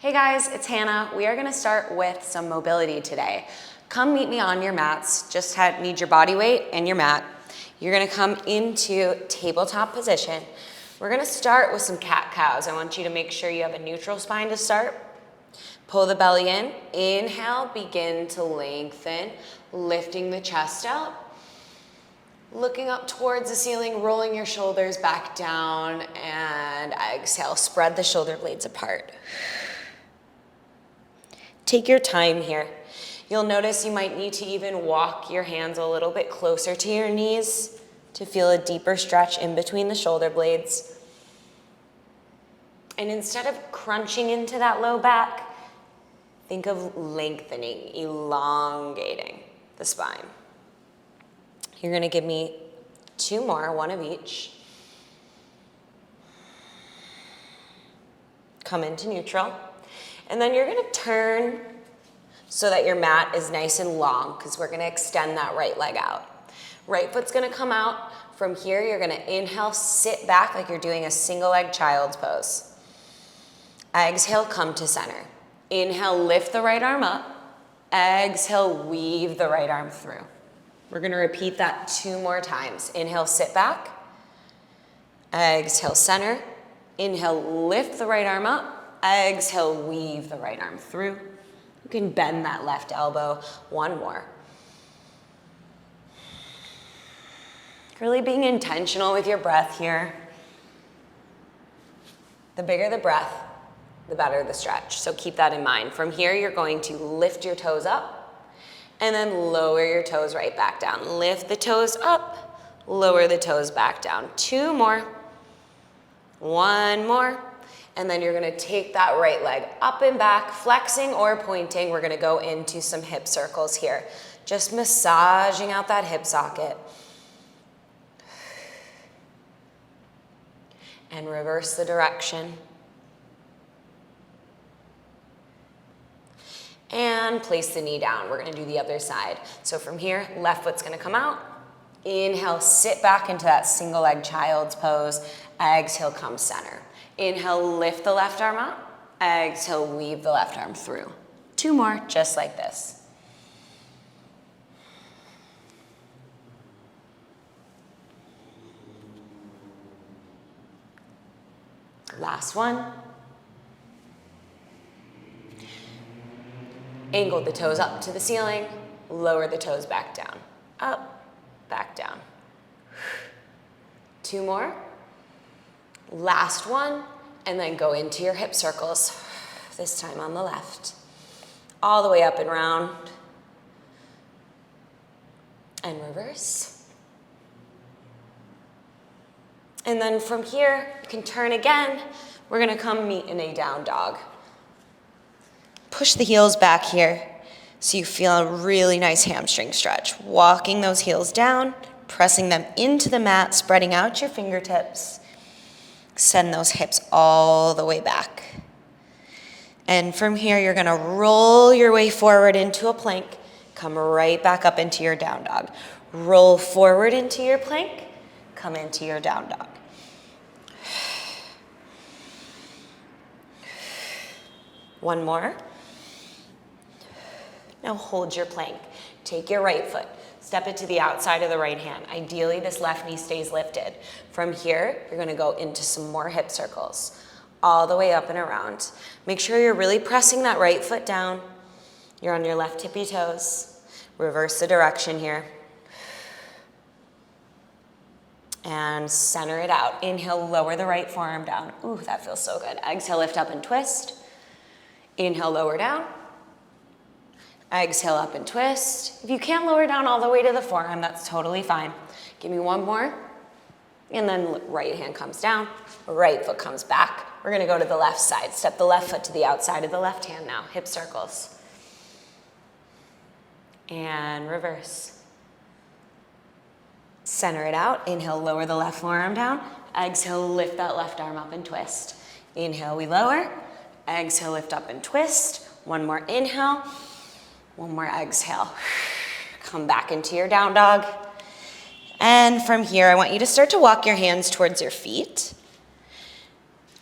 Hey guys, it's Hannah. We are gonna start with some mobility today. Come meet me on your mats. Just need your body weight and your mat. You're gonna come into tabletop position. We're gonna start with some cat-cows. I want you to make sure you have a neutral spine to start. Pull the belly in. Inhale, begin to lengthen, lifting the chest up. Looking up towards the ceiling, rolling your shoulders back down, and exhale, spread the shoulder blades apart. Take your time here. You'll notice you might need to even walk your hands a little bit closer to your knees to feel a deeper stretch in between the shoulder blades. And instead of crunching into that low back, think of lengthening, elongating the spine. You're gonna give me 2 more, 1 of each. Come into neutral. And then you're gonna turn so that your mat is nice and long because we're gonna extend that right leg out. Right foot's gonna come out. From here, you're gonna inhale, sit back like you're doing a single leg child's pose. Exhale, come to center. Inhale, lift the right arm up. Exhale, weave the right arm through. We're gonna repeat that 2 more times. Inhale, sit back. Exhale, center. Inhale, lift the right arm up. Exhale, weave the right arm through. You can bend that left elbow. 1 more. Really being intentional with your breath here. The bigger the breath, the better the stretch. So keep that in mind. From here, you're going to lift your toes up and then lower your toes right back down. Lift the toes up, lower the toes back down. 2 more. 1 more. And then you're gonna take that right leg up and back, flexing or pointing. We're gonna go into some hip circles here. Just massaging out that hip socket. And reverse the direction. And place the knee down. We're gonna do the other side. So from here, left foot's gonna come out. Inhale, sit back into that single leg child's pose. Exhale, come center. Inhale, lift the left arm up. Exhale, weave the left arm through. 2 more, just like this. Last one. Angle the toes up to the ceiling, lower the toes back down. Up, back down. 2 more. Last one, and then go into your hip circles, this time on the left. All the way up and round. And reverse. And then from here, you can turn again. We're gonna come meet in a down dog. Push the heels back here so you feel a really nice hamstring stretch. Walking those heels down, pressing them into the mat, spreading out your fingertips. Send those hips all the way back. And from here, you're gonna roll your way forward into a plank. Come right back up into your down dog. Roll forward into your plank. Come into your down dog. One more. Now hold your plank. Take your right foot. Step it to the outside of the right hand. Ideally, this left knee stays lifted. From here, you're gonna go into some more hip circles, all the way up and around. Make sure you're really pressing that right foot down. You're on your left tippy toes. Reverse the direction here. And center it out. Inhale, lower the right forearm down. Ooh, that feels so good. Exhale, lift up and twist. Inhale, lower down. Exhale, up and twist. If you can't lower down all the way to the forearm, that's totally fine. Give me 1 more. And then right hand comes down, right foot comes back. We're gonna go to the left side. Step the left foot to the outside of the left hand now, hip circles. And reverse. Center it out. Inhale, lower the left forearm down. Exhale, lift that left arm up and twist. Inhale, we lower. Exhale, lift up and twist. 1 more inhale. 1 more exhale. Come back into your down dog. And from here, I want you to start to walk your hands towards your feet.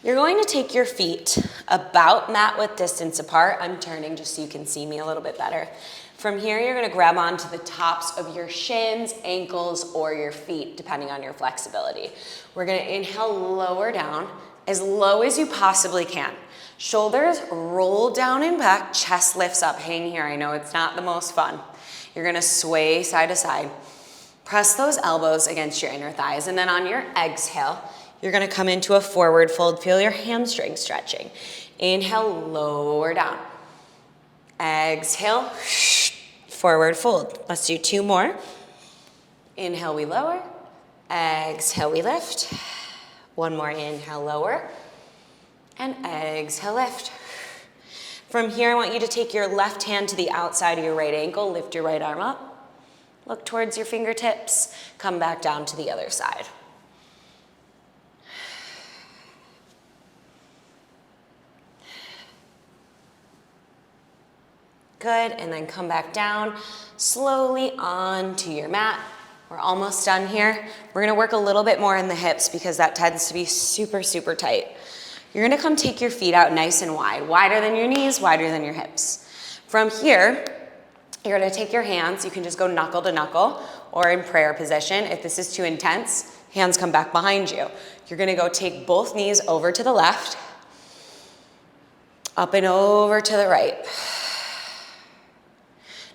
You're going to take your feet About mat width distance apart. I'm turning just so you can see me a little bit better. From here, you're gonna grab onto the tops of your shins, ankles, or your feet, depending on your flexibility. We're gonna inhale, lower down, as low as you possibly can. Shoulders roll down and back, chest lifts up. Hang here, I know it's not the most fun. You're gonna sway side to side. Press those elbows against your inner thighs, and then on your exhale, you're gonna come into a forward fold. Feel your hamstring stretching. Inhale, lower down. Exhale, forward fold. Let's do 2 more. Inhale, we lower. Exhale, we lift. 1 more, inhale, lower. And exhale, lift. From here, I want you to take your left hand to the outside of your right ankle, lift your right arm up, look towards your fingertips, come back down to the other side. Good, and then come back down slowly onto your mat. We're almost done here. We're gonna work a little bit more in the hips because that tends to be super, super tight. You're gonna come take your feet out nice and wide, wider than your knees, wider than your hips. From here, you're gonna take your hands, you can just go knuckle to knuckle or in prayer position. If this is too intense, hands come back behind you. You're gonna go take both knees over to the left, up and over to the right.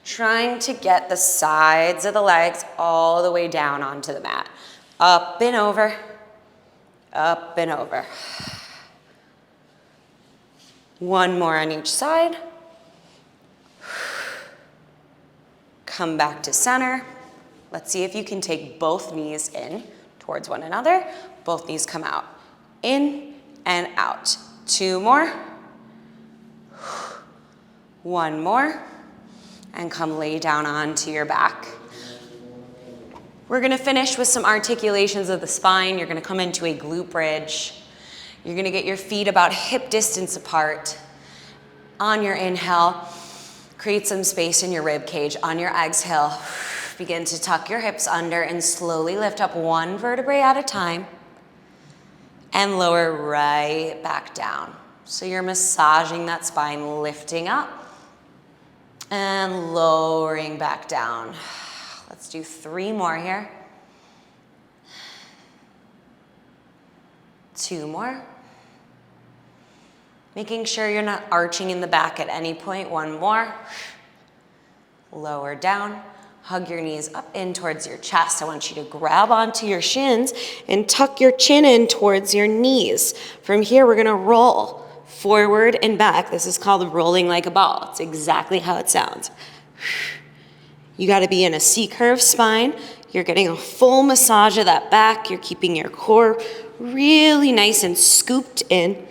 Trying to get the sides of the legs all the way down onto the mat. Up and over, up and over. 1 more on each side. Come back to center. Let's see if you can take both knees in towards one another. Both knees come out. In and out. 2 more. 1 more. And come lay down onto your back. We're gonna finish with some articulations of the spine. You're gonna come into a glute bridge. You're gonna get your feet about hip distance apart. On your inhale, create some space in your rib cage. On your exhale, begin to tuck your hips under and slowly lift up 1 vertebrae at a time and lower right back down. So you're massaging that spine, lifting up and lowering back down. Let's do 3 more here. 2 more. Making sure you're not arching in the back at any point. 1 more. Lower down. Hug your knees up in towards your chest. I want you to grab onto your shins and tuck your chin in towards your knees. From here, we're gonna roll forward and back. This is called rolling like a ball. It's exactly how it sounds. You gotta be in a C-curve spine. You're getting a full massage of that back. You're keeping your core really nice and scooped in.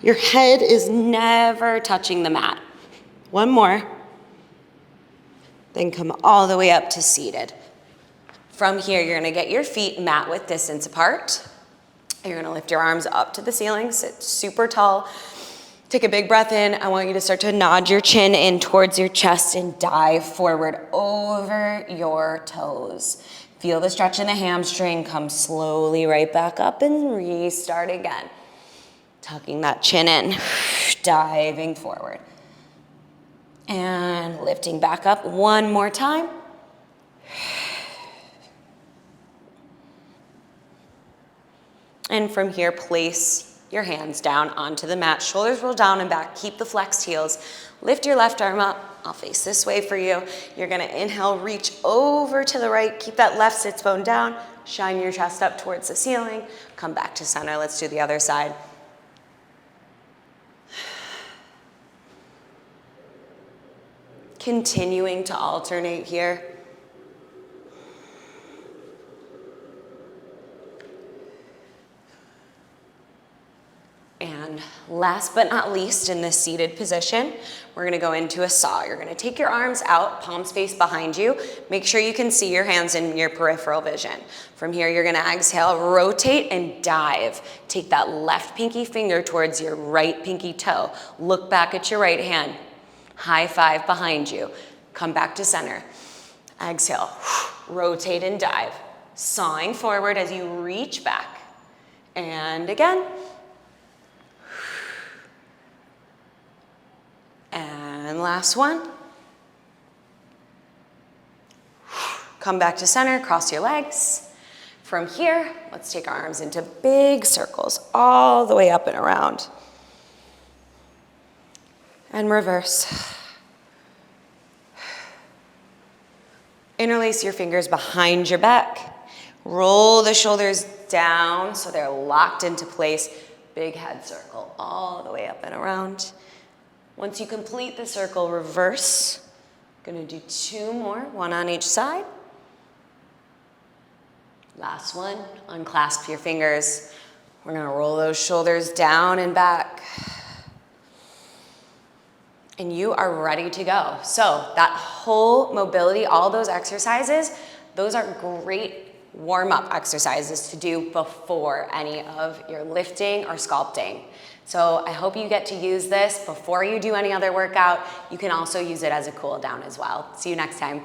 Your head is never touching the mat. 1 more. Then come all the way up to seated. From here, you're gonna get your feet mat width distance apart. You're gonna lift your arms up to the ceiling, sit super tall. Take a big breath in. I want you to start to nod your chin in towards your chest and dive forward over your toes. Feel the stretch in the hamstring. Come slowly right back up and restart again. Tucking that chin in, diving forward. And lifting back up 1 more time. And from here, place your hands down onto the mat. Shoulders roll down and back. Keep the flexed heels. Lift your left arm up. I'll face this way for you. You're gonna inhale, reach over to the right. Keep that left sits bone down. Shine your chest up towards the ceiling. Come back to center. Let's do the other side. Continuing to alternate here. And last but not least, in this seated position, we're gonna go into a saw. You're gonna take your arms out, palms face behind you. Make sure you can see your hands in your peripheral vision. From here, you're gonna exhale, rotate and dive. Take that left pinky finger towards your right pinky toe. Look back at your right hand. High five behind you. Come back to center. Exhale, rotate and dive. Sawing forward as you reach back And again. And last one. Come back to center, cross your legs. From here, let's take our arms into big circles all the way up and around. And reverse. Interlace your fingers behind your back. Roll the shoulders down so they're locked into place. Big head circle all the way up and around. Once you complete the circle, reverse. Gonna do 2 more, 1 on each side. Last one, unclasp your fingers. We're gonna roll those shoulders down and back. And you are ready to go. So that whole mobility, all those exercises, those are great warm-up exercises to do before any of your lifting or sculpting. So I hope you get to use this before you do any other workout. You can also use it as a cool down as well. See you next time.